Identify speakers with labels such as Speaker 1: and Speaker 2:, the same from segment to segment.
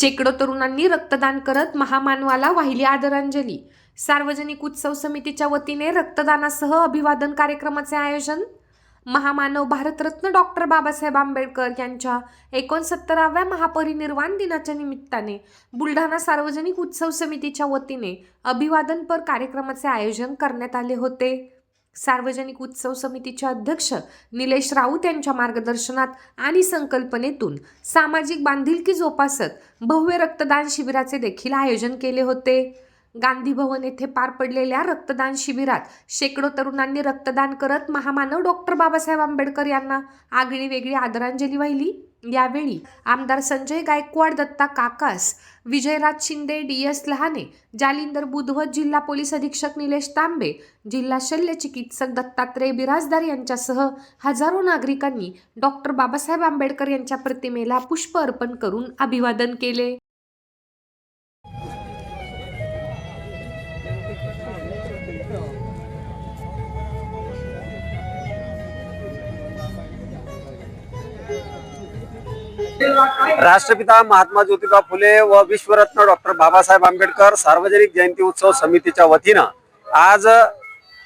Speaker 1: शेकडो तरुणांनी रक्तदान करत महामानवाला वाहिली आदरांजली। सार्वजनिक उत्सव समितीच्या वतीने रक्तदानासह अभिवादन कार्यक्रमाचे आयोजन। महामानव भारतरत्न डॉक्टर बाबासाहेब आंबेडकर यांच्या 69व्या महापरिनिर्वाण दिनाच्या निमित्ताने बुलढाणा सार्वजनिक उत्सव समितीच्या वतीने अभिवादनपर कार्यक्रमाचे आयोजन करण्यात आले होते। सार्वजनिक उत्सव समितीचे अध्यक्ष निलेश राऊत यांच्या मार्गदर्शनात आणि संकल्पनेतून सामाजिक बांधिलकी जोपासत भव्य रक्तदान शिबिराचे देखील आयोजन केले होते। गांधी भवन येथे पार पडलेल्या रक्तदान शिबिरात शेकडो तरुणांनी रक्तदान करत महामानव डॉक्टर बाबासाहेब आंबेडकर यांना आगळी वेगळी आदरांजली वाहिली। यावेळी आमदार संजय गायकवाड, दत्ता काकास, विजयराज शिंदे, DS लहाने, जालिंदर बुधवत, जिल्हा पोलीस अधीक्षक निलेश तांबे, जिल्हा शल्य चिकित्सक दत्तात्रय बिराजदार यांच्यासह हजारो नागरिकांनी डॉक्टर बाबासाहेब आंबेडकर यांच्या प्रतिमेला पुष्प अर्पण करून अभिवादन केले।
Speaker 2: राष्ट्रपिता महात्मा ज्योतिबा फुले व विश्वरत्न डॉक्टर बाबासाहेब आंबेडकर सार्वजनिक जयंती उत्सव समितीच्या वतीनं आज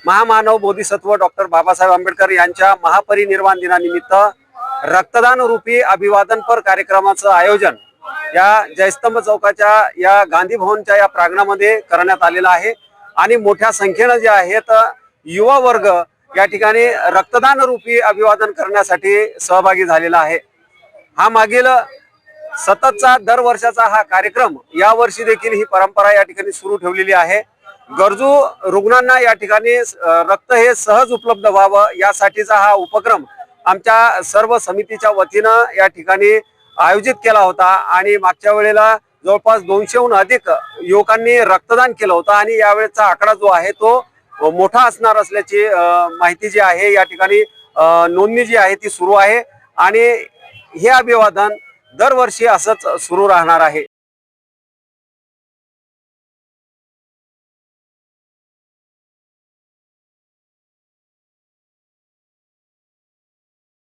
Speaker 2: महामानव बोधिसत्व डॉक्टर बाबासाहेब आंबेडकर यांच्या महापरिनिर्वाण दिनानिमित्त रक्तदान रूपी अभिवादनपर कार्यक्रमाचं आयोजन या जयस्तंभ चौकाच्या या गांधी भवनच्या या प्रांगणामध्ये करण्यात आलेलं आहे। आणि मोठ्या संख्येने जे आहेत युवा वर्ग या ठिकाणी रक्तदान रूपी अभिवादन करण्यासाठी सहभागी झालेला आहे। हा मागील सततचा दरवर्षाचा हा कार्यक्रम यावर्षी देखील ही परंपरा या ठिकाणी सुरू ठेवलेली आहे। गरजू रुग्णांना या ठिकाणी रक्त हे सहज उपलब्ध व्हावं यासाठीचा हा उपक्रम आमच्या सर्व समितीच्या वतीनं या ठिकाणी आयोजित केला होता। आणि मागच्या वेळेला जवळपास 200हून अधिक युवकांनी रक्तदान केलं होतं आणि यावेळेचा आकडा जो आहे तो मोठा असणार असल्याची माहिती जी आहे या ठिकाणी नोंदणी जी आहे ती सुरू आहे। आणि हे अभिवादन दरवर्षी असंच सुरू राहणार आहे।